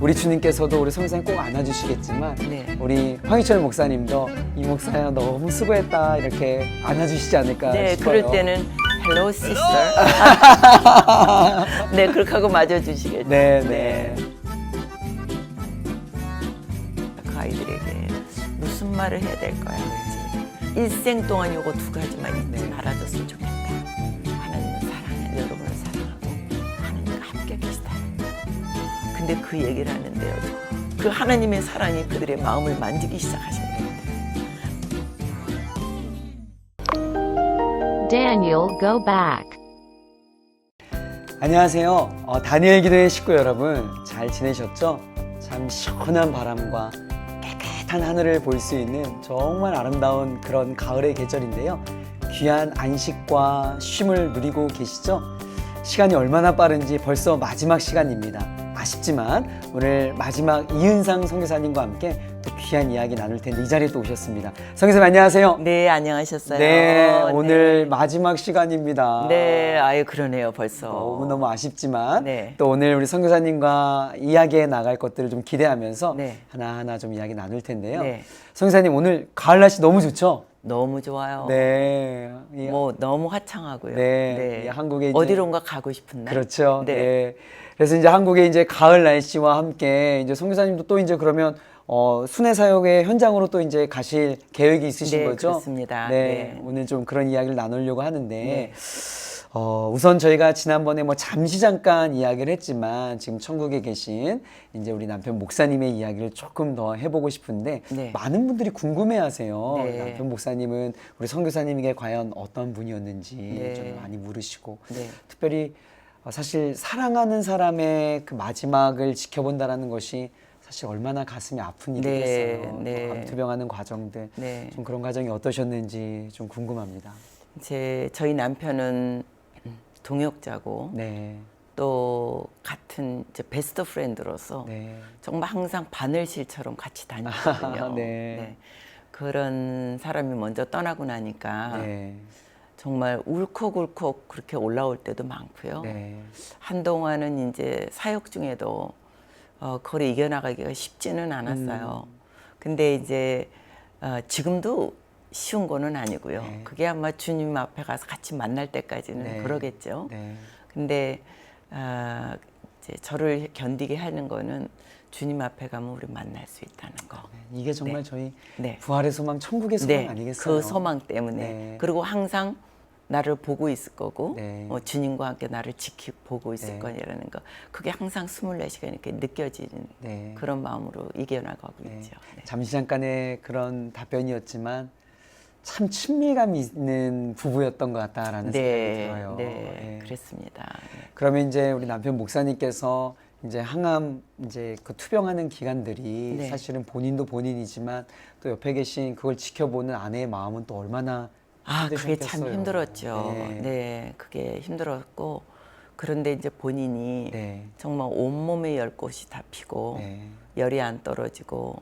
우리 주님께서도 우리 성사님 꼭 안아주시겠지만 네. 우리 황희철 목사님도 이 목사야 너무 수고했다 이렇게 안아주시지 않을까 네, 싶어요. 그럴 때는 Hello, sister. 네, 그렇게 하고 맞아주시겠죠. 네, 네. 그 아이들에게 무슨 말을 해야 될까요? 일생 동안 요거 두 가지만 잊지 말아줬으면 좋겠다. 하나님은 사랑해, 여러분을 사랑하고 하나님과 함께 계시다. 근데 그 얘기를 하는데요. 그 하나님의 사랑이 그들의 마음을 만지기 시작하신 겁니다. Daniel, go back. 안녕하세요. 다니엘 기도의 식구 여러분 잘 지내셨죠? 참 시원한 바람과 깨끗한 하늘을 볼 수 있는 정말 아름다운 그런 가을의 계절인데요. 귀한 안식과 쉼을 누리고 계시죠? 시간이 얼마나 빠른지 벌써 마지막 시간입니다. 아쉽지만 오늘 마지막 이은상 선교사님과 함께 또 귀한 이야기 나눌 텐데 이 자리에 또 오셨습니다. 선교사님 안녕하세요. 네, 안녕하셨어요. 네, 오늘 마지막 시간입니다. 네, 아유 그러네요 벌써. 너무너무 아쉽지만 네. 또 오늘 우리 선교사님과 이야기해 나갈 것들을 좀 기대하면서 네. 하나하나 좀 이야기 나눌 텐데요. 네. 선교사님 오늘 가을 날씨 너무 좋죠? 너무 좋아요. 네. 뭐 너무 화창하고요. 네. 이 한국에 이제 어디론가 가고 싶은 날. 그렇죠. 네. 네. 그래서 이제 한국의 이제 가을 날씨와 함께 이제 선교사님도 또 이제 그러면 순회 사역의 현장으로 또 이제 가실 계획이 있으신 네, 거죠? 그렇습니다. 네. 네. 오늘 좀 그런 이야기를 나누려고 하는데 네. 우선 저희가 지난번에 뭐 잠시 잠깐 이야기를 했지만 지금 천국에 계신 이제 우리 남편 목사님의 이야기를 조금 더 해보고 싶은데 네. 많은 분들이 궁금해하세요. 네. 남편 목사님은 우리 선교사님에게 과연 어떤 분이었는지 네. 좀 많이 물으시고 네. 특별히 사실 사랑하는 사람의 그 마지막을 지켜본다라는 것이 사실 얼마나 가슴이 아픈 일이겠어요. 네. 암투병하는 과정들 네. 좀 그런 과정이 어떠셨는지 좀 궁금합니다. 저희 남편은 동역자고 네. 또 같은 베스트 프렌드로서 네. 정말 항상 바늘실처럼 같이 다녔거든요. 네. 그런 사람이 먼저 떠나고 나니까 네. 정말 울컥울컥 그렇게 올라올 때도 많고요. 네. 한동안은 이제 사역 중에도 그걸 이겨나가기가 쉽지는 않았어요. 근데 이제 지금도 쉬운 거는 아니고요. 네. 그게 아마 주님 앞에 가서 같이 만날 때까지는 네. 그러겠죠. 네. 근데 이제 저를 견디게 하는 거는 주님 앞에 가면 우리 만날 수 있다는 거. 이게 정말 네. 저희 네. 부활의 소망, 천국의 소망 네, 아니겠어요? 그 소망 때문에. 네. 그리고 항상 나를 보고 있을 거고 네. 주님과 함께 나를 지켜보고 있을 네. 거라는 거. 그게 항상 24시간 이렇게 느껴지는 네. 그런 마음으로 이겨나가고 네. 있죠. 네. 잠시 잠깐의 그런 답변이었지만 참 친밀감 있는 부부였던 것 같다라는 생각이 들어요. 네, 그랬습니다. 네. 그러면 이제 우리 남편 목사님께서 이제 항암 이제 그 투병하는 기간들이 네. 사실은 본인도 본인이지만 또 옆에 계신 그걸 지켜보는 아내의 마음은 또 얼마나 그게 참 힘드셨겠어요. 힘들었죠. 네. 네, 그게 힘들었고 그런데 이제 본인이 네. 정말 온몸에 열 곳이 다 피고 네. 열이 안 떨어지고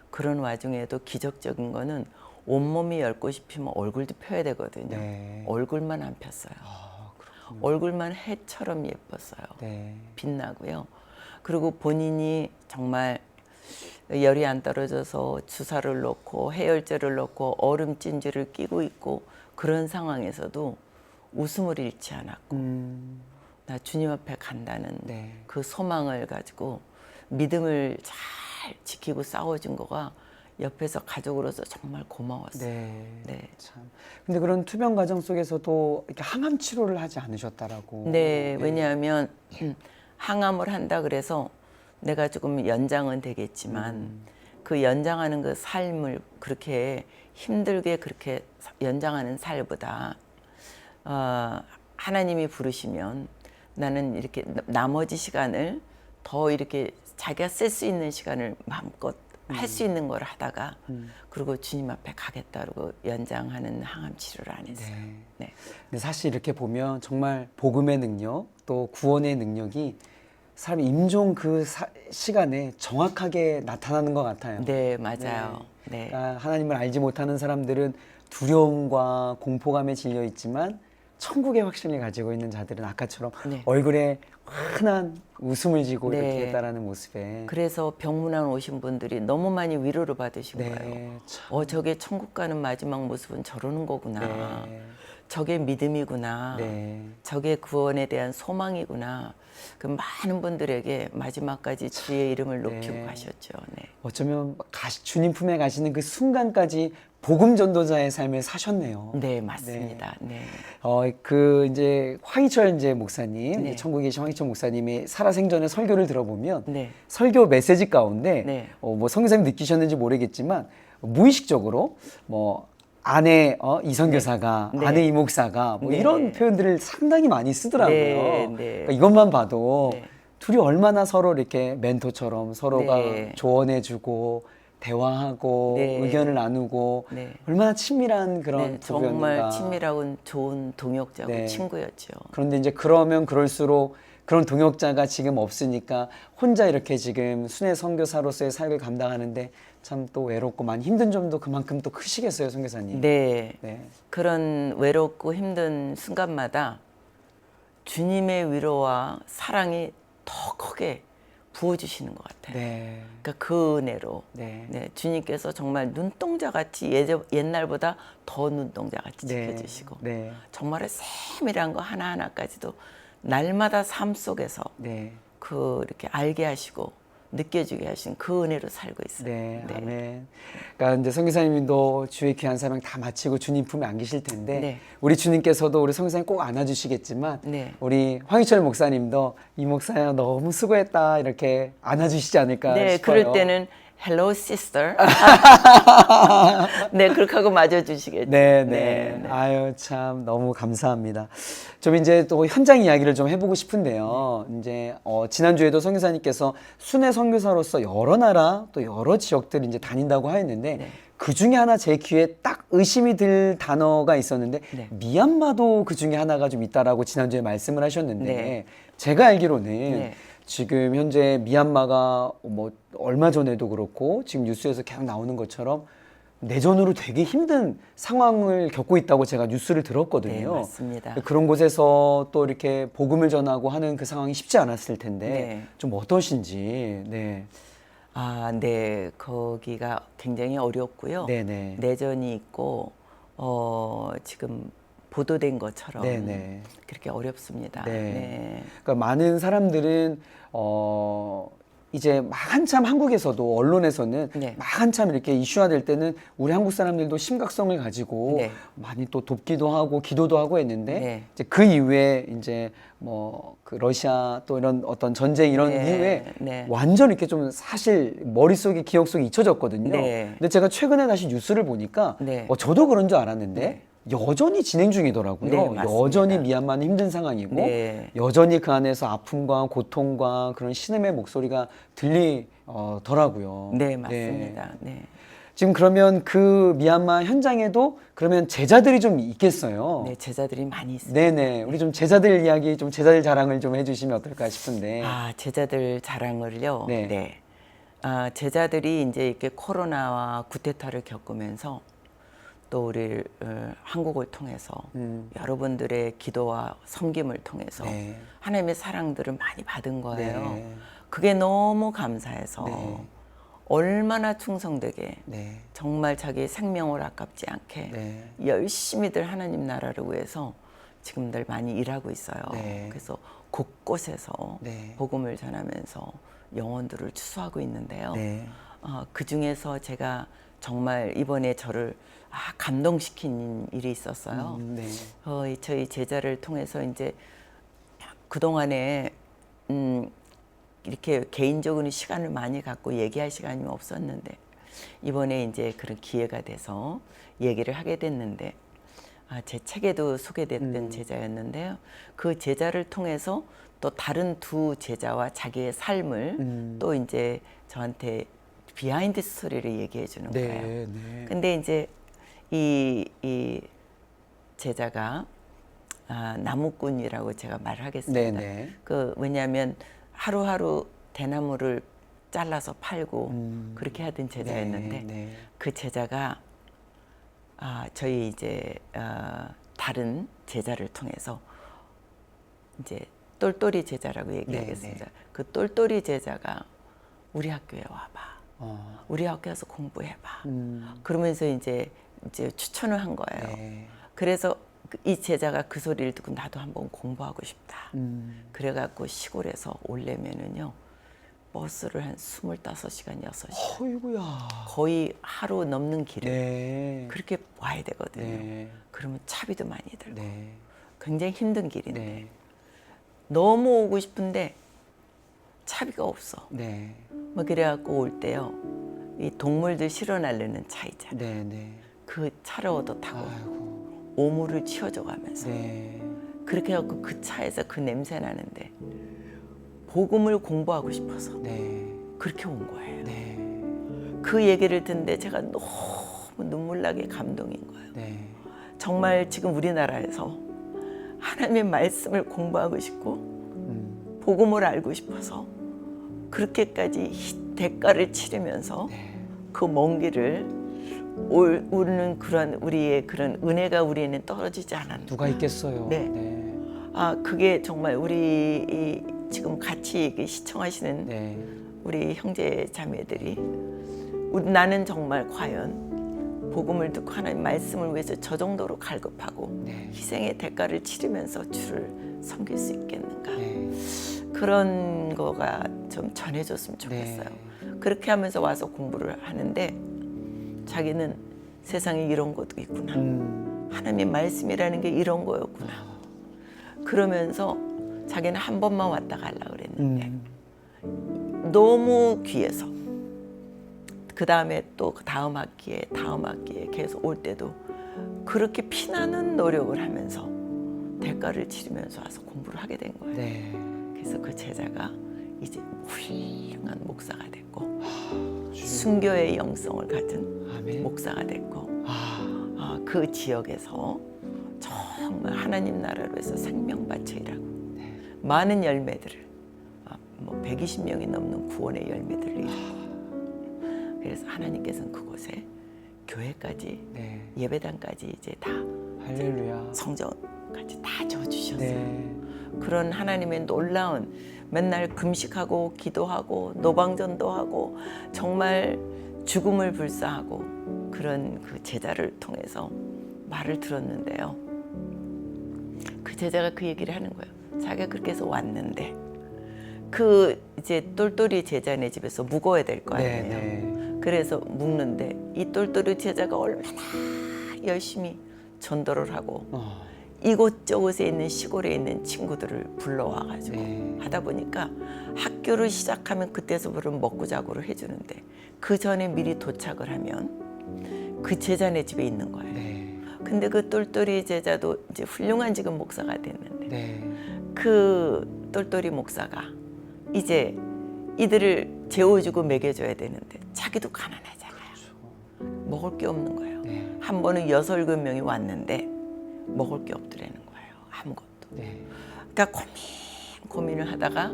그런 와중에도 기적적인 거는 온몸이 열 곳이 피면 얼굴도 펴야 되거든요. 네. 얼굴만 안 폈어요. 그렇군요. 얼굴만 해처럼 예뻤어요. 네. 빛나고요. 그리고 본인이 정말 열이 안 떨어져서 주사를 놓고 해열제를 놓고 얼음 찜질을 끼고 있고 그런 상황에서도 웃음을 잃지 않았고 나 주님 앞에 간다는 네. 그 소망을 가지고 믿음을 잘 지키고 싸워준 거가 옆에서 가족으로서 정말 고마웠어요. 네. 네. 참. 근데 그런 투병 과정 속에서도 이렇게 항암 치료를 하지 않으셨다라고. 네, 왜냐하면 항암을 한다 그래서 내가 조금 연장은 되겠지만 그 연장하는 그 삶을 그렇게 힘들게 그렇게 연장하는 삶보다 하나님이 부르시면 나는 이렇게 나머지 시간을 더 이렇게 자기가 쓸 수 있는 시간을 마음껏 할 수 있는 걸 하다가 그리고 주님 앞에 가겠다고 연장하는 항암 치료를 안 했어요. 네. 근데 사실 이렇게 보면 정말 복음의 능력 또 구원의 능력이 사람 임종 그 시간에 정확하게 나타나는 것 같아요. 네, 맞아요. 네. 그러니까 하나님을 알지 못하는 사람들은 두려움과 공포감에 질려 있지만 천국의 확신을 가지고 있는 자들은 아까처럼 네. 얼굴에 환한 웃음을 지고 네. 이렇게 따라하는 모습에 그래서 병문안 오신 분들이 너무 많이 위로를 받으신 거예요. 네, 참. 저게 천국 가는 마지막 모습은 저러는 거구나. 네. 저게 믿음이구나. 네. 저게 구원에 대한 소망이구나. 그 많은 분들에게 마지막까지 주의 이름을 높이고 네. 가셨죠. 네. 어쩌면 주님 품에 가시는 그 순간까지 복음 전도자의 삶을 사셨네요. 네, 맞습니다. 네. 이제 황희철 이제 목사님, 네. 천국에 계신 황희철 목사님의 살아생전의 설교를 들어보면 네. 설교 메시지 가운데 네. 뭐 성교사님 느끼셨는지 모르겠지만 무의식적으로 뭐 아내 이 선교사가 네. 아내 이 목사가 뭐 네. 이런 표현들을 상당히 많이 쓰더라고요. 네, 네. 그러니까 이것만 봐도 네. 둘이 얼마나 서로 이렇게 멘토처럼 서로가 네. 조언해주고 대화하고 네. 의견을 나누고 네. 얼마나 친밀한 그런 네, 부부였는가. 정말 친밀하고 좋은 동역자고 네. 친구였죠. 그런데 이제 그러면 그럴수록 그런 동역자가 지금 없으니까 혼자 이렇게 지금 순회 선교사로서의 사역을 감당하는데 참 또 외롭고 많이 힘든 점도 그만큼 또 크시겠어요, 선교사님. 네. 네. 그런 외롭고 힘든 순간마다 주님의 위로와 사랑이 더 크게 부어주시는 것 같아요. 네. 그러니까 그 은혜로 네. 네, 주님께서 정말 눈동자같이 옛날보다 더 눈동자같이 지켜주시고 네. 정말 세밀한 거 하나하나까지도 날마다 삶 속에서 네. 이렇게 알게 하시고 느껴지게 하신 그 은혜로 살고 있어요. 네, 아멘. 그러니까 이제 선교사님도 주의 귀한 사명 다 마치고 주님 품에 안기실 텐데 네. 우리 주님께서도 우리 선교사님 꼭 안아주시겠지만 네. 우리 황희철 목사님도 이 목사야 너무 수고했다 이렇게 안아주시지 않을까 네, 싶어요. 그럴 때는 Hello, sister. 네, 그렇게 하고 맞아주시겠죠. 네, 네. 아유, 참, 너무 감사합니다. 좀 이제 또 현장 이야기를 좀 해보고 싶은데요. 이제, 지난주에도 선교사님께서 순회 선교사로서 여러 나라 또 여러 지역들 이제 다닌다고 하였는데, 네. 그 중에 하나 제 귀에 딱 의심이 들 단어가 있었는데, 네. 미얀마도 그 중에 하나가 좀 있다라고 지난주에 말씀을 하셨는데, 네. 제가 알기로는 네. 지금 현재 미얀마가 뭐 얼마 전에도 그렇고 지금 뉴스에서 계속 나오는 것처럼 내전으로 되게 힘든 상황을 겪고 있다고 제가 뉴스를 들었거든요. 네, 맞습니다. 그런 곳에서 또 이렇게 복음을 전하고 하는 그 상황이 쉽지 않았을 텐데 네. 좀 어떠신지. 네. 네, 거기가 굉장히 어렵고요. 네네. 내전이 있고 지금 보도된 것처럼 네네. 그렇게 어렵습니다. 네. 네. 그러니까 많은 사람들은 이제 막 한참 한국에서도 언론에서는 네. 막 한참 이렇게 이슈화될 때는 우리 한국 사람들도 심각성을 가지고 네. 많이 또 돕기도 하고 기도도 하고 했는데 네. 이제 그 이후에 이제 뭐 그 러시아 또 이런 어떤 전쟁 이런 네. 이후에 네. 완전 이렇게 좀 사실 머릿속에 기억 속에 잊혀졌거든요. 네. 근데 제가 최근에 다시 뉴스를 보니까 네. 저도 그런 줄 알았는데 네. 여전히 진행 중이더라고요. 네, 맞습니다. 여전히 미얀마는 힘든 상황이고 네. 여전히 그 안에서 아픔과 고통과 그런 신음의 목소리가 들리더라고요. 네, 맞습니다. 네. 지금 그러면 그 미얀마 현장에도 그러면 제자들이 좀 있겠어요. 네, 제자들이 많이 있습니다. 네네. 우리 좀 제자들 이야기, 좀 제자들 자랑을 좀 해주시면 어떨까 싶은데. 제자들 자랑을요. 네. 네. 제자들이 이제 이렇게 코로나와 구테타를 겪으면서 또 우리 한국을 통해서 여러분들의 기도와 섬김을 통해서 네. 하나님의 사랑들을 많이 받은 거예요. 네. 그게 너무 감사해서 네. 얼마나 충성되게 네. 정말 자기의 생명을 아깝지 않게 네. 열심히들 하나님 나라를 위해서 지금들 많이 일하고 있어요. 네. 그래서 곳곳에서 네. 복음을 전하면서 영혼들을 추수하고 있는데요. 네. 그 중에서 제가 정말 이번에 저를 감동시킨 일이 있었어요. 네. 저희 제자를 통해서 이제 그동안에 이렇게 개인적으로 시간을 많이 갖고 얘기할 시간이 없었는데 이번에 이제 그런 기회가 돼서 얘기를 하게 됐는데 제 책에도 소개됐던 제자였는데요. 그 제자를 통해서 또 다른 두 제자와 자기의 삶을 또 이제 저한테 비하인드 스토리를 얘기해 주는 네. 거예요. 네. 근데 이제 이 제자가 나무꾼이라고 제가 말하겠습니다. 네네. 왜냐하면 하루하루 대나무를 잘라서 팔고 그렇게 하던 제자였는데 네. 그 제자가 저희 이제 다른 제자를 통해서 이제 똘똘이 제자라고 얘기하겠습니다. 네. 그 똘똘이 제자가 우리 학교에 와봐. 어. 우리 학교 와서 공부해봐. 음. 그러면서 이제 추천을 한 거예요. 네. 그래서 이 제자가 그 소리를 듣고 나도 한번 공부하고 싶다. 그래갖고 시골에서 오려면은요 버스를 한 25시간, 6시간 어이구야. 거의 하루 넘는 길을 네. 그렇게 와야 되거든요. 네. 그러면 차비도 많이 들고 네. 굉장히 힘든 길인데 네. 너무 오고 싶은데 차비가 없어. 네. 뭐 그래갖고 올 때요 이 동물들 실어 나르는 차 있잖아. 네. 네. 그 차를 얻어 타고 아이고. 오물을 치워줘 가면서 네. 그렇게 해갖고 그 차에서 그 냄새 나는데 복음을 공부하고 싶어서 네. 그렇게 온 거예요. 네. 그 얘기를 듣는데 제가 너무 눈물나게 감동인 거예요. 네. 정말 지금 우리나라에서 하나님의 말씀을 공부하고 싶고 복음을 알고 싶어서 그렇게까지 대가를 치르면서 네. 그 먼 길을 오는 그런 우리의 그런 은혜가 우리에는 떨어지지 않았나. 누가 있겠어요. 네. 네. 아 그게 정말 우리 지금 같이 시청하시는 네. 우리 형제 자매들이 나는 정말 과연 복음을 듣고 하나님 말씀을 위해서 저 정도로 갈급하고 네. 희생의 대가를 치르면서 주를 섬길 수 있겠는가. 네. 그런 거가 좀 전해졌으면 좋겠어요. 네. 그렇게 하면서 와서 공부를 하는데 자기는 세상에 이런 것도 있구나. 하나님의 말씀이라는 게 이런 거였구나. 그러면서 자기는 한 번만 왔다 가려고 그랬는데 너무 귀해서 그 다음에 또 다음 학기에 계속 올 때도 그렇게 피나는 노력을 하면서 대가를 치르면서 와서 공부를 하게 된 거예요. 네. 그래서 그 제자가 이제 훌륭한 목사가 됐고 순교의 영성을 가진 아멘. 목사가 됐고 아. 그 지역에서 정말 하나님 나라로 해서 생명밭에 일하고 많은 열매들을 뭐 120명이 넘는 구원의 열매들을 일하고 그래서 하나님께서는 그곳에 교회까지 네. 예배당까지 이제 다 할렐루야. 성전까지 다 줘주셨어요. 네. 그런 하나님의 놀라운 맨날 금식하고 기도하고 노방전도 하고 정말 죽음을 불사하고 그런 그 제자를 통해서 말을 들었는데요. 그 제자가 그 얘기를 하는 거예요. 자기가 그렇게 해서 왔는데 그 이제 똘똘이 제자네 집에서 묵어야 될 거 아니에요. 네. 네. 그래서 묵는데 이 똘똘이 제자가 얼마나 열심히 전도를 하고 이곳저곳에 있는 시골에 있는 친구들을 불러와가지고 네. 하다 보니까 학교를 시작하면 그때서부터 먹고 자고를 해주는데 그 전에 미리 도착을 하면 그 제자네 집에 있는 거예요. 네. 근데 그 똘똘이 제자도 이제 훌륭한 지금 목사가 됐는데 네. 그 똘똘이 목사가 이제 이들을 재워주고 먹여줘야 되는데 자기도 가난하잖아요. 먹을 게 없는 거예요. 네. 한 번은 6, 7명이 왔는데 먹을 게 없더라는 거예요. 아무것도. 네. 그러니까 고민을 하다가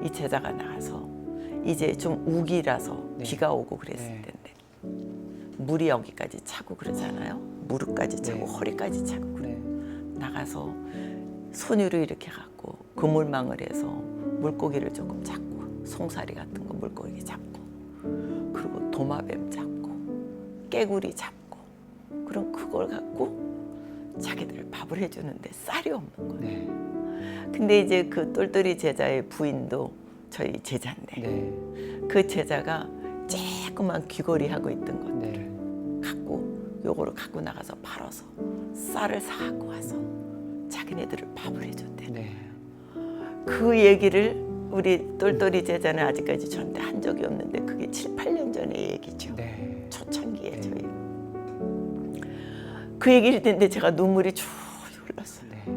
이 제자가 나와서 이제 좀 우기라서 네. 비가 오고 그랬을 네. 텐데 물이 여기까지 차고 그러잖아요. 무릎까지 차고 네. 허리까지 차고 그래. 네. 나가서 손으로 이렇게 갖고 그물망을 해서 물고기를 조금 잡고 송사리 같은 거 물고기 잡고 그리고 도마뱀 잡고 깨구리 잡고 그럼 그걸 갖고 자기들 밥을 해주는데 쌀이 없는 거예요. 네. 근데 이제 그 똘똘이 제자의 부인도 저희 제자인데 네. 그 제자가 조그만 귀걸이 하고 있던 것 네. 갖고 요거를 갖고 나가서 팔아서 쌀을 사갖고 와서 자기네들을 밥을 해줬대. 네. 그 얘기를 우리 똘똘이 제자는 아직까지 저한테 한 적이 없는데 그게 7, 8년 전의 얘기죠. 네. 초창기에 네. 저희 그 얘기를 듣는데 제가 눈물이 쭉 흘렀어요. 네.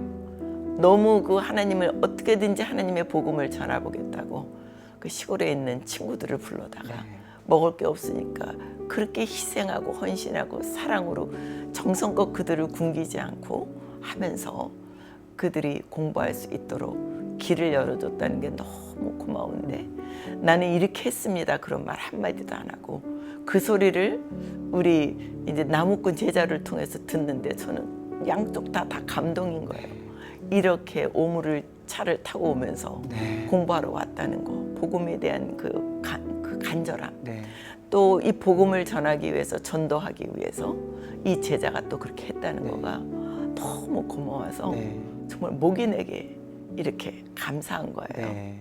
너무 그 하나님을 어떻게든지 하나님의 복음을 전해보겠다고 그 시골에 있는 친구들을 불러다가 네. 먹을 게 없으니까 그렇게 희생하고 헌신하고 사랑으로 정성껏 그들을 굶기지 않고 하면서 그들이 공부할 수 있도록 길을 열어줬다는 게 너무 고마운데 나는 이렇게 했습니다. 그런 말 한마디도 안 하고 그 소리를 우리 이제 나무꾼 제자를 통해서 듣는데 저는 양쪽 다 감동인 거예요. 이렇게 오물을 차를 타고 오면서 네. 공부하러 왔다는 거, 복음에 대한 그 간절함. 네. 또 이 복음을 전하기 위해서, 전도하기 위해서 이 제자가 또 그렇게 했다는 네. 거가 너무 고마워서 네. 정말 목이 내게 이렇게 감사한 거예요. 네.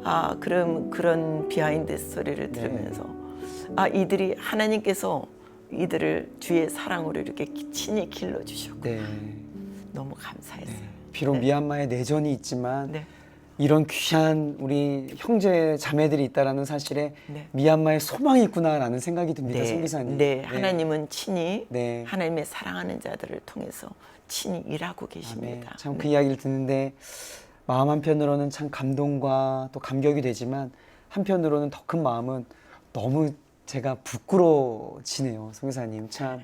아, 그런 비하인드 스토리를 들으면서 아, 이들이 하나님께서 이들을 주의 사랑으로 이렇게 친히 길러주셨고 네. 너무 감사했어요. 비록 네. 미얀마에 내전이 있지만 네. 이런 귀한 우리 형제 자매들이 있다라는 사실에 네. 미얀마에 소망이 있구나라는 생각이 듭니다, 송 기사님. 네, 하나님은 친히 네. 하나님의 사랑하는 자들을 통해서 친히 일하고 아멘. 계십니다. 참 그 이야기를 듣는데 마음 한편으로는 참 감동과 또 감격이 되지만 한편으로는 더 큰 마음은 너무 제가 부끄러워지네요, 송 기사님. 참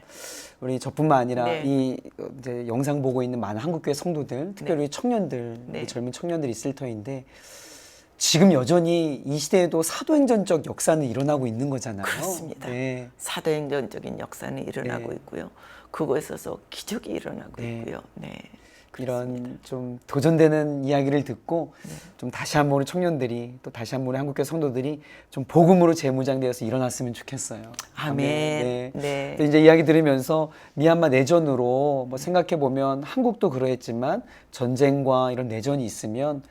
우리 저뿐만 아니라 네. 이 이제 영상 보고 있는 많은 한국교회 성도들, 특별히 청년들, 네. 우리 젊은 청년들이 있을 터인데 지금 여전히 이 시대에도 사도행전적 역사는 일어나고 있는 거잖아요. 그렇습니다. 네. 사도행전적인 역사는 일어나고 네. 있고요. 그곳에서 기적이 일어나고 네. 있고요. 네. 이런 좀 도전되는 이야기를 듣고 네. 좀 다시 한번 우리 청년들이 또 다시 한번 우리 한국교회 성도들이 좀 복음으로 재무장되어서 일어났으면 좋겠어요. 아멘. 네. 네. 또 이제 이야기 들으면서 미얀마 내전으로 뭐 생각해 보면 한국도 그러했지만 전쟁과 이런 내전이 있으면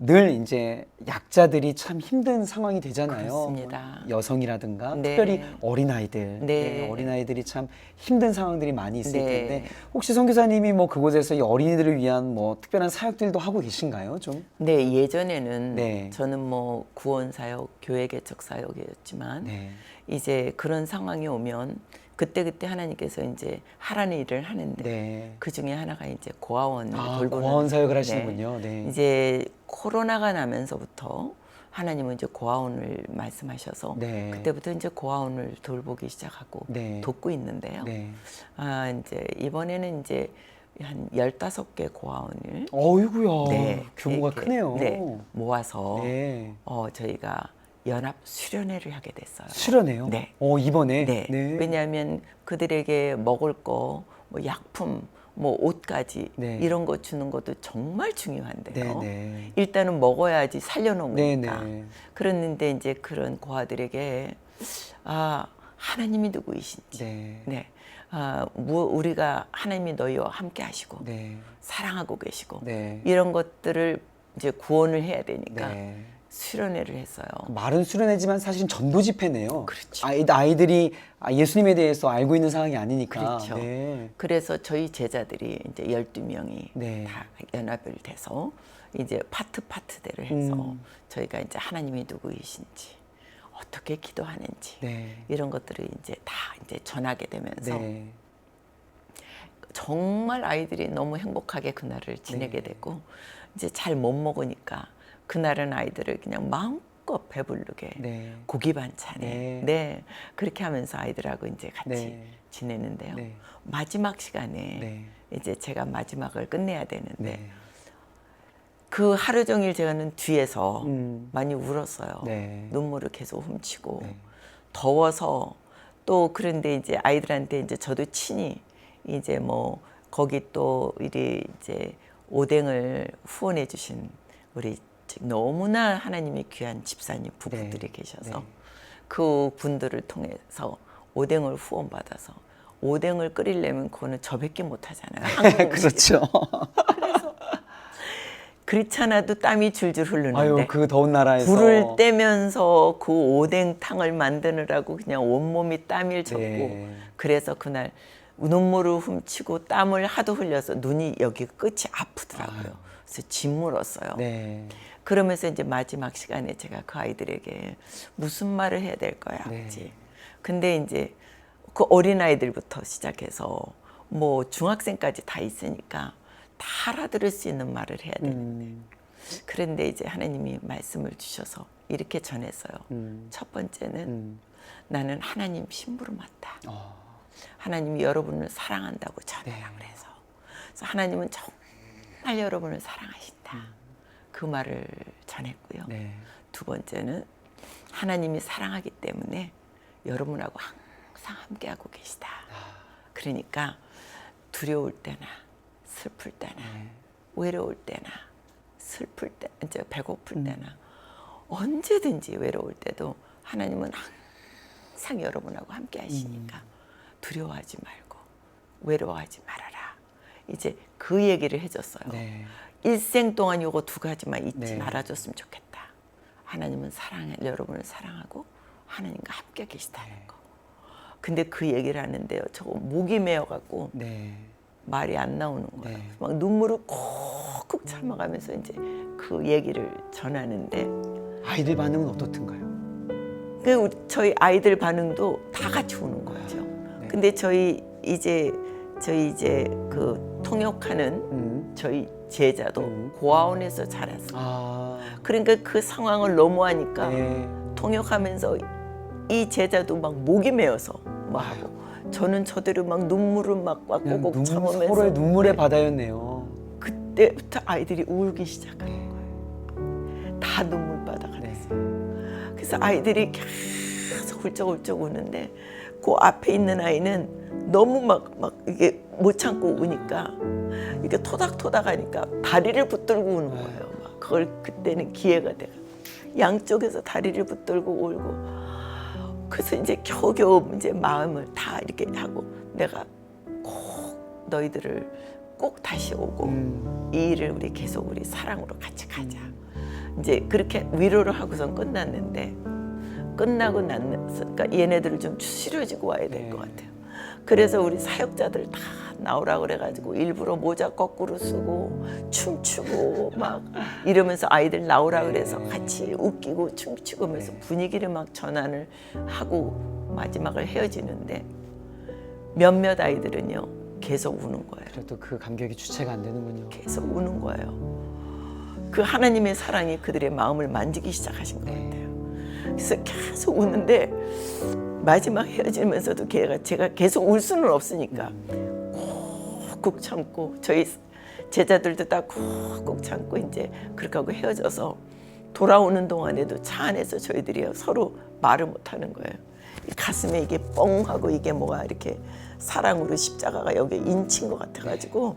늘 이제 약자들이 참 힘든 상황이 되잖아요. 그렇습니다. 뭐 여성이라든가 네. 특별히 어린아이들, 네. 어린아이들이 참 힘든 상황들이 많이 있을 네. 텐데 혹시 선교사님이 뭐 그곳에서 이 어린이들을 위한 뭐 특별한 사역들도 하고 계신가요, 좀? 네, 예전에는 네. 저는 뭐 구원 사역, 교회 개척 사역이었지만 네, 이제 그런 상황이 오면 그때 하나님께서 이제 하라는 일을 하는데 네. 그 중에 하나가 이제 고아원을 아, 돌보는 고아원 사역을 하시는군요. 네. 이제 코로나가 나면서부터 하나님은 이제 고아원을 말씀하셔서 네. 그때부터 이제 고아원을 돌보기 시작하고 네. 돕고 있는데요. 네. 아, 이제 이번에는 이제 한 15개 고아원을 어이구야. 규모가 이렇게, 크네요. 네, 모아서 네. 저희가 연합 수련회를 하게 됐어요. 수련회요? 네. 이번에? 네. 왜냐하면 그들에게 먹을 거, 뭐 약품, 뭐 옷까지 네. 이런 거 주는 것도 정말 중요한데요. 네, 네. 일단은 먹어야지 살려놓은 네, 거니까. 네. 그랬는데 이제 그런 고아들에게 아, 하나님이 누구이신지. 네. 네. 우리가 하나님이 너희와 함께 하시고 네. 사랑하고 계시고 네. 이런 것들을 이제 구원을 해야 되니까 네. 수련회를 했어요. 말은 수련회지만 사실은 전도 집회네요. 그렇죠. 아이들이 예수님에 대해서 알고 있는 상황이 아니니까. 그렇죠. 네. 그래서 저희 제자들이 이제 12명이 네. 다 연합을 돼서 이제 파트대로 해서 저희가 이제 하나님이 누구이신지 어떻게 기도하는지 네. 이런 것들을 이제 다 이제 전하게 되면서 네. 정말 아이들이 너무 행복하게 그날을 지내게 되고 이제 잘 못 먹으니까 그날은 아이들을 그냥 마음껏 배부르게 네. 고기 반찬에 네. 네. 그렇게 하면서 아이들하고 이제 같이 네. 지내는데요. 네. 마지막 시간에 네. 이제 제가 마지막을 끝내야 되는데 네. 그 하루 종일 제가는 뒤에서 많이 울었어요. 네. 눈물을 계속 훔치고 네. 더워서 또 그런데 이제 아이들한테 이제 저도 친히 이제 뭐 거기 또 이리 이제 오뎅을 후원해 주신 우리 너무나 하나님이 귀한 집사님 부부들이 네. 계셔서 네. 그 분들을 통해서 오뎅을 후원받아서 오뎅을 끓이려면 그거는 저밖에 못 하잖아요. 한국 음식이. 그렇죠. 그렇지 않아도 땀이 줄줄 흐르는데 아유, 그 더운 나라에서. 불을 떼면서 그 오뎅탕을 만드느라고 그냥 온몸이 땀을 젖고 네. 그래서 그날 눈물을 훔치고 땀을 하도 흘려서 눈이 여기 끝이 아프더라고요. 그래서 짓물었어요. 네. 그러면서 이제 마지막 시간에 제가 그 아이들에게 무슨 말을 해야 될 거야. 네. 그치? 근데 이제 그 어린아이들부터 시작해서 뭐 중학생까지 다 있으니까 다 알아들을 수 있는 말을 해야 되는데 그런데 이제 하나님이 말씀을 주셔서 이렇게 전했어요. 첫 번째는 나는 하나님 신부로 맞다. 하나님이 여러분을 사랑한다고 전해라 그래서. 그래서 하나님은 정말 여러분을 사랑하신다. 그 말을 전했고요. 네. 두 번째는 하나님이 사랑하기 때문에 여러분하고 항상 함께하고 계시다. 그러니까 두려울 때나 슬플 때나 네. 외로울 때나 슬플 때, 이제 배고플 때나 언제든지 외로울 때도 하나님은 항상 여러분하고 함께 하시니까 두려워하지 말고 외로워하지 말아라. 이제 그 얘기를 해줬어요. 네. 일생 동안 요거 두 가지만 잊지 네. 말아줬으면 좋겠다. 하나님은 여러분을 사랑하고 하나님과 함께 계시다는 거. 근데 그 얘기를 하는데요. 저거 목이 메어갖고 네. 말이 안 나오는 거예요. 네. 막 눈물을 콕콕 참아가면서 이제 그 얘기를 전하는데 아이들 반응은 어떻던가요? 저희 아이들 반응도 다 같이 우는 거죠. 네. 근데 저희 이제 그 통역하는 저희 제자도 고아원에서 자랐어요. 아, 그러니까 그 상황을 너무하니까 네. 통역하면서 이 제자도 막 목이 메어서 막 하고 저는 저대로 막 눈물을 막 그냥 꼭꼭 참으면서 서로의 눈물의 바다였네요. 그때부터 아이들이 울기 시작하는 거예요. 다 눈물바다가 네. 됐어요. 그래서 아이들이 계속 훌쩍훌쩍 우는데 그 앞에 있는 아이는 너무 막 이게 못 참고 우니까 이게 토닥토닥 하니까 다리를 붙들고 우는 거예요. 막 그걸 그때는 기회가 돼요. 양쪽에서 다리를 붙들고 울고 그래서 이제 겨우겨우 이제 마음을 다 이렇게 하고 내가 꼭 너희들을 꼭 다시 오고 이 일을 우리 계속 우리 사랑으로 같이 가자. 이제 그렇게 위로를 하고선 끝났는데 끝나고 그러니까 얘네들을 좀 치료지고 와야 될 것 같아요. 그래서 우리 사역자들 다 나오라 그래가지고 일부러 모자 거꾸로 쓰고 춤추고 막 이러면서 아이들 나오라 그래서 같이 웃기고 춤추고 하면서 분위기를 막 전환을 하고 마지막을 헤어지는데 몇몇 아이들은요 계속 우는 거예요. 그래도 그 감격이 주체가 안 되는군요. 계속 우는 거예요. 그 하나님의 사랑이 그들의 마음을 만지기 시작하신 것 같아요. 그래서 계속 우는데 마지막 헤어지면서도 제가 계속 울 수는 없으니까 꾹꾹 참고 저희 제자들도 다 꾹꾹 참고 이제 그렇게 하고 헤어져서 돌아오는 동안에도 차 안에서 저희들이 서로 말을 못 하는 거예요. 이 가슴에 이게 뻥하고 이게 뭐가 이렇게 사랑으로 십자가가 여기에 인친 것 같아가지고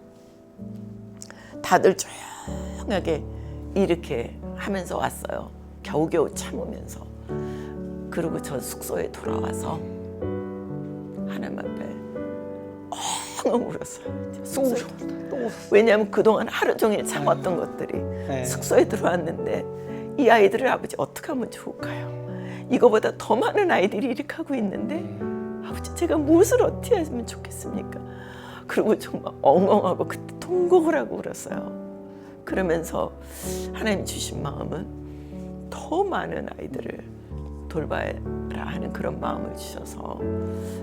다들 조용하게 이렇게 하면서 왔어요. 겨우겨우 참으면서. 그리고 저 숙소에 돌아와서 하나님 앞에 엉엉 울었어요. 숙소에 왜냐하면 그동안 하루 종일 참았던 것들이 네. 숙소에 들어왔는데 이 아이들을 아버지 어떻게 하면 좋을까요? 이거보다 더 많은 아이들이 이렇게 하고 있는데 아버지 제가 무엇을 어떻게 하면 좋겠습니까? 그리고 정말 엉엉하고 그때 통곡을 하고 울었어요. 그러면서 하나님 주신 마음은 더 많은 아이들을 돌봐라 하는 그런 마음을 주셔서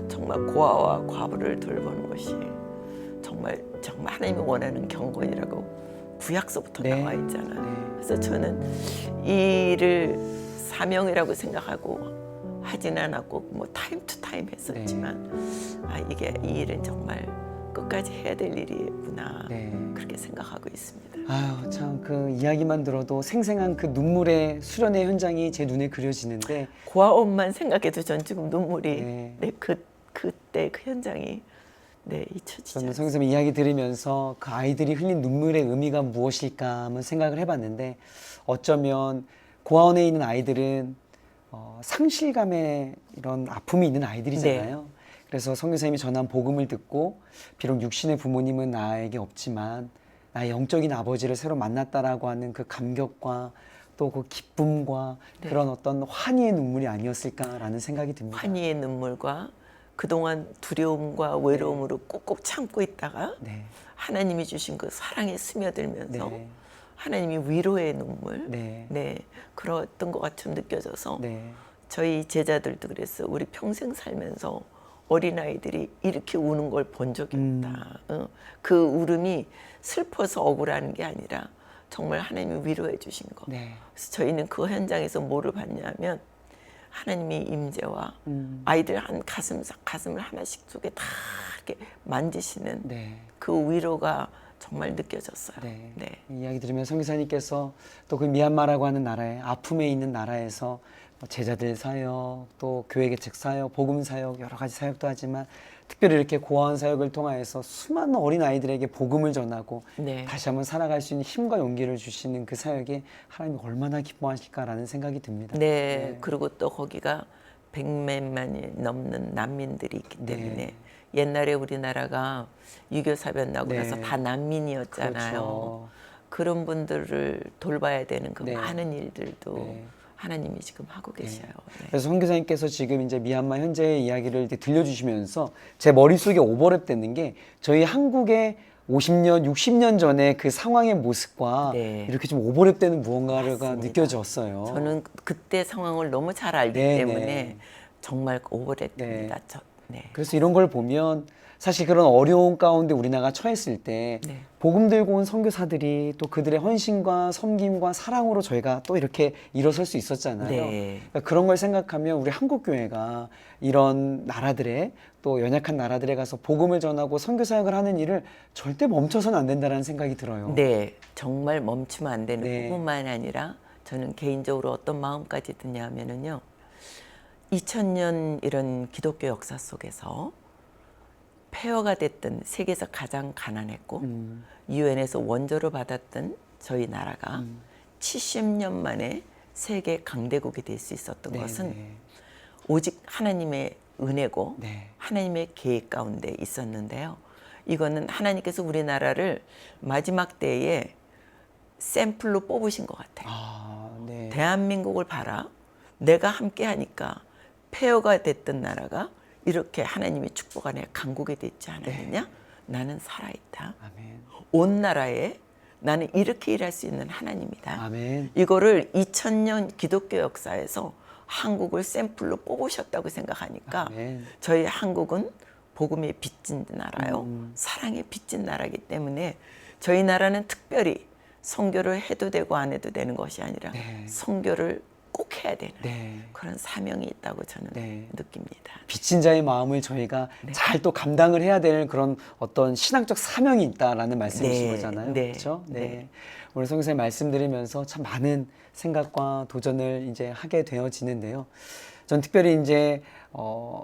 정말 고아와 과부를 돌보는 것이 정말 하나님이 원하는 경건이라고 구약서부터 네. 나와 있잖아요. 네. 그래서 저는 이 일을 사명이라고 생각하고 하진 않았고 뭐 타임 투 타임 했었지만 이게 이 일은 정말 끝까지 해야 될 일이구나 그렇게 생각하고 있습니다. 아유, 참 그 이야기만 들어도 생생한 그 눈물의 수련의 현장이 제 눈에 그려지는데 고아원만 생각해도 전 지금 눈물이 네. 그때 그 현장이 잊혀지지 저는 않습니다. 성교사님 이야기 들으면서 그 아이들이 흘린 눈물의 의미가 무엇일까 한번 생각을 해봤는데 어쩌면 고아원에 있는 아이들은 상실감의 이런 아픔이 있는 아이들이잖아요. 그래서 성교사님이 전한 복음을 듣고 비록 육신의 부모님은 나에게 없지만 나의 영적인 아버지를 새로 만났다라고 하는 그 감격과 또 그 기쁨과 그런 어떤 환희의 눈물이 아니었을까라는 생각이 듭니다. 환희의 눈물과 그동안 두려움과 외로움으로 꾹꾹 참고 있다가 하나님이 주신 그 사랑에 스며들면서 하나님이 위로의 눈물 그랬던 것 같이 느껴져서 저희 제자들도 그랬어요. 우리 평생 살면서 어린아이들이 이렇게 우는 걸 본 적이 없다. 그 울음이 슬퍼서 억울한 게 아니라 정말 하나님이 위로해 주신 거. 그래서 저희는 그 현장에서 뭐를 봤냐면 하나님의 임재와 아이들 한 가슴을 하나씩 속에 다 이렇게 만지시는 그 위로가 정말 느껴졌어요. 이 이야기 들으면 성교사님께서 또 그 미얀마라고 하는 나라에 아픔에 있는 나라에서 제자들 사역, 또 교회 개척 사역, 복음 사역, 여러 가지 사역도 하지만 특별히 이렇게 고아원 사역을 통하여서 수많은 어린 아이들에게 복음을 전하고 네. 다시 한번 살아갈 수 있는 힘과 용기를 주시는 그 사역에 하나님이 얼마나 기뻐하실까라는 생각이 듭니다. 네. 그리고 또 거기가 100만이 넘는 난민들이 있기 때문에 네. 옛날에 우리나라가 유교 사변 나고 네. 나서 다 난민이었잖아요. 그렇죠. 그런 분들을 돌봐야 되는 그 네. 많은 일들도 네. 하나님이 지금 하고 계셔요. 네. 그래서 선교사님께서 지금 이제 미얀마 현재의 이야기를 이렇게 들려주시면서 제 머릿속에 오버랩 되는 게 저희 한국의 50년, 60년 전의 그 상황의 모습과 네. 이렇게 좀 오버랩 되는 무언가가 맞습니다. 느껴졌어요. 저는 그때 상황을 너무 잘 알기 네, 때문에 네. 정말 오버랩됩니다. 네. 그래서 이런 걸 보면 사실 그런 어려운 가운데 우리나라가 처했을 때 네. 복음 들고 온 선교사들이 또 그들의 헌신과 섬김과 사랑으로 저희가 또 이렇게 일어설 수 있었잖아요. 네. 그러니까 그런 걸 생각하면 우리 한국 교회가 이런 나라들에 또 연약한 나라들에 가서 복음을 전하고 선교 사역을 하는 일을 절대 멈춰서는 안 된다는 생각이 들어요. 네, 정말 멈추면 안 되는 네. 뿐만 아니라 저는 개인적으로 어떤 마음까지 드냐면은요. 2000년 이런 기독교 역사 속에서 폐허가 됐던 세계에서 가장 가난했고 유엔에서 원조를 받았던 저희 나라가 70년 만에 세계 강대국이 될 수 있었던 네, 것은 네. 오직 하나님의 은혜고 네. 하나님의 계획 가운데 있었는데요. 이거는 하나님께서 우리나라를 마지막 때에 샘플로 뽑으신 것 같아요. 아, 네. 대한민국을 봐라. 내가 함께 하니까 폐허가 됐던 나라가 이렇게 하나님의 축복 안에 강국이 됐지 않았느냐? 나는 살아있다. 아멘. 온 나라에 나는 이렇게 일할 수 있는 하나님이다. 아멘. 이거를 2000년 기독교 역사에서 한국을 샘플로 뽑으셨다고 생각하니까 아멘. 저희 한국은 복음의 빚진 나라요. 사랑의 빚진 나라이기 때문에 저희 나라는 특별히 선교를 해도 되고 안 해도 되는 것이 아니라 네. 선교를 꼭 해야 되는 네. 그런 사명이 있다고 저는 네. 느낍니다. 빚진 자의 마음을 저희가 잘 또 감당을 해야 되는 그런 어떤 신앙적 사명이 있다라는 말씀이신 네, 거잖아요. 네, 그렇죠? 네. 네. 오늘 성교사님 말씀 들으면서 참 많은 생각과 도전을 이제 하게 되어지는데요. 전 특별히 이제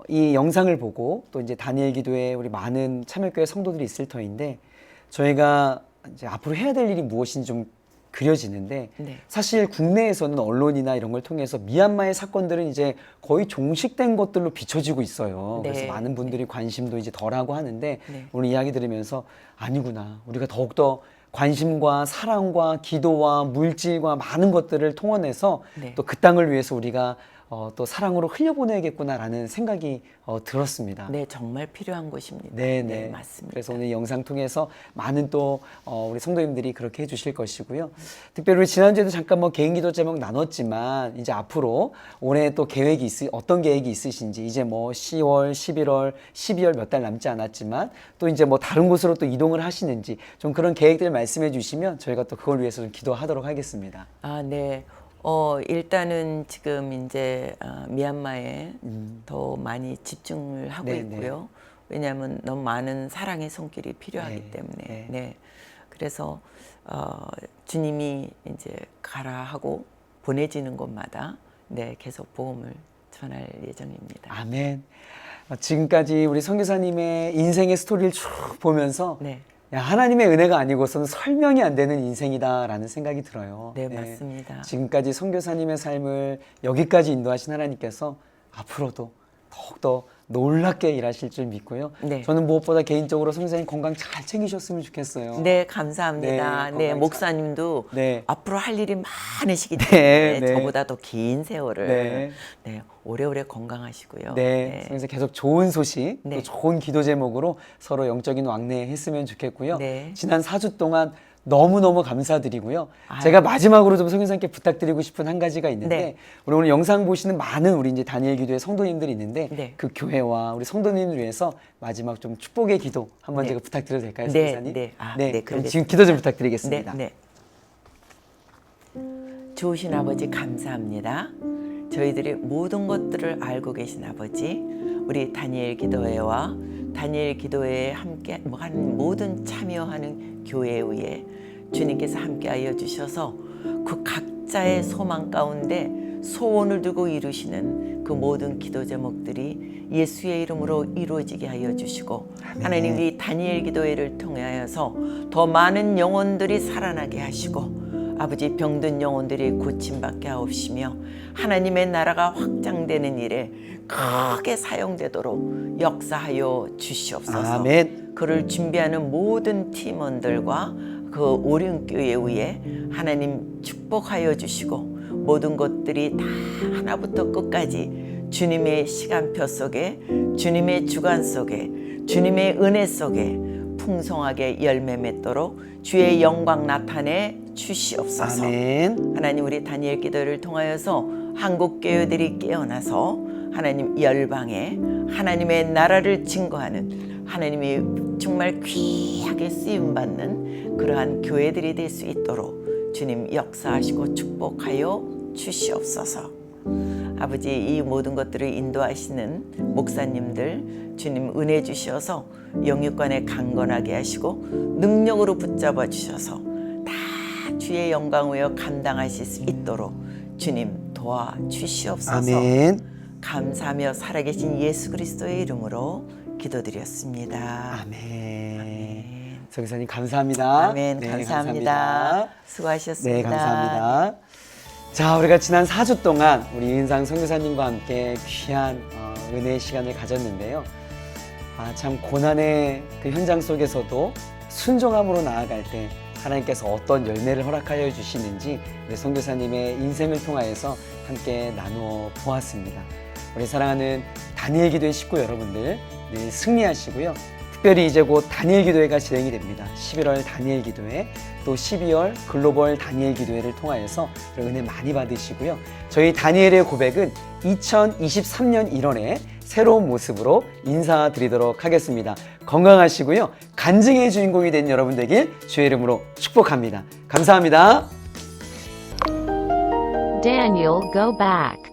이 영상을 보고 또 이제 다니엘 기도에 우리 많은 참여교회 성도들이 있을 터인데 저희가 이제 앞으로 해야 될 일이 무엇인지 좀 그려지는데 네. 사실 국내에서는 언론이나 이런 걸 통해서 미얀마의 사건들은 이제 거의 종식된 것들로 비춰지고 있어요. 네. 그래서 많은 분들이 관심도 이제 덜하고 하는데 네. 오늘 이야기 들으면서 아니구나. 우리가 더욱더 관심과 사랑과 기도와 물질과 많은 것들을 통원해서 네. 또 그 땅을 위해서 우리가 또 사랑으로 흘려보내야겠구나라는 생각이 들었습니다. 네, 정말 필요한 곳입니다. 네, 네, 네. 맞습니다. 그래서 오늘 이 영상 통해서 많은 또 우리 성도님들이 그렇게 해주실 것이고요. 특별히 우리 지난주에도 잠깐 뭐 개인 기도 제목 나눴지만 이제 앞으로 올해 또 어떤 계획이 있으신지 이제 뭐 10월, 11월, 12월 몇 달 남지 않았지만 또 이제 뭐 다른 곳으로 또 이동을 하시는지 좀 그런 계획들 말씀해 주시면 저희가 또 그걸 위해서 좀 기도하도록 하겠습니다. 아, 네. 일단은 지금 이제 미얀마에 더 많이 집중을 하고 네, 있고요. 왜냐하면 너무 많은 사랑의 손길이 필요하기 네, 때문에. 네. 네. 그래서 주님이 이제 가라 하고 보내지는 곳마다 네, 계속 복음을 전할 예정입니다. 아멘. 지금까지 우리 선교사님의 인생의 스토리를 쭉 보면서 네. 야, 하나님의 은혜가 아니고서는 설명이 안 되는 인생이다라는 생각이 들어요. 네, 맞습니다. 지금까지 선교사님의 삶을 여기까지 인도하신 하나님께서 앞으로도 더욱더 놀랍게 일하실 줄 믿고요. 네. 저는 무엇보다 개인적으로 선교사님 건강 잘 챙기셨으면 좋겠어요. 네, 감사합니다. 네, 네, 건강 목사님도 네. 앞으로 할 일이 많으시기 때문에 네. 저보다 더 긴 세월을 네. 네, 오래오래 건강하시고요. 네, 선교사님 계속 좋은 소식, 네. 또 좋은 기도 제목으로 서로 영적인 왕래했으면 좋겠고요. 네. 지난 4주 동안 너무너무 감사드리고요. 아유. 제가 마지막으로 좀 선교사님께 부탁드리고 싶은 한 가지가 있는데 네. 우리 오늘 영상 보시는 많은 우리 이제 다니엘 기도의 성도님들이 있는데 네. 그 교회와 우리 성도님을 위해서 마지막 좀 축복의 기도 한번 네. 제가 부탁드려도 될까요, 네, 선교사님? 네. 아, 네, 네, 그럼 그러겠습니다. 지금 기도 좀 부탁드리겠습니다. 네, 네. 좋으신 아버지 감사합니다. 저희들이 모든 것들을 알고 계신 아버지, 우리 다니엘 기도회와 다니엘 기도회에 함께 하는 모든 참여하는 교회에 의해 주님께서 함께하여 주셔서 그 각자의 소망 가운데 소원을 두고 이루시는 그 모든 기도 제목들이 예수의 이름으로 이루어지게 하여 주시고 하나님 이 다니엘 기도회를 통하여서 더 많은 영혼들이 살아나게 하시고 아버지 병든 영혼들이 고침받게 하옵시며 하나님의 나라가 확장되는 일에 크게 사용되도록 역사하여 주시옵소서. 아멘. 그를 준비하는 모든 팀원들과 그 오륜교회 위에 하나님 축복하여 주시고 모든 것들이 다 하나부터 끝까지 주님의 시간표 속에 주님의 주관 속에 주님의 은혜 속에 풍성하게 열매 맺도록 주의 영광 나타내 주시옵소서. 아멘. 하나님 우리 다니엘 기도를 통하여서 한국 교회들이 깨어나서 하나님 열방에 하나님의 나라를 증거하는 하나님이 정말 귀하게 쓰임받는 그러한 교회들이 될 수 있도록 주님 역사하시고 축복하여 주시옵소서. 아버지 이 모든 것들을 인도하시는 목사님들 주님 은혜 주셔서 영육간에 강건하게 하시고 능력으로 붙잡아 주셔서 다 주의 영광 위에 감당하실 수 있도록 주님 도와주시옵소서. 아멘. 감사하며 살아계신 예수 그리스도의 이름으로 기도드렸습니다. 아멘. 성교사님 감사합니다. 아멘. 네, 감사합니다. 수고하셨습니다. 네, 감사합니다. 자, 우리가 지난 4주 동안 우리 이은상 선교사님과 함께 귀한 은혜의 시간을 가졌는데요. 참 고난의 그 현장 속에서도 순종함으로 나아갈 때 하나님께서 어떤 열매를 허락하여 주시는지 우리 선교사님의 인생을 통하여서 함께 나누어 보았습니다. 우리 사랑하는 다니엘 기도회 식구 여러분들 늘 승리하시고요. 특별히 이제 곧 다니엘 기도회가 진행이 됩니다. 11월 다니엘 기도회, 또 12월 글로벌 다니엘 기도회를 통하여서 은혜 많이 받으시고요. 저희 다니엘의 고백은 2023년 1월에 새로운 모습으로 인사드리도록 하겠습니다. 건강하시고요. 간증의 주인공이 된 여러분 되길 주의 이름으로 축복합니다. 감사합니다. Daniel, go back.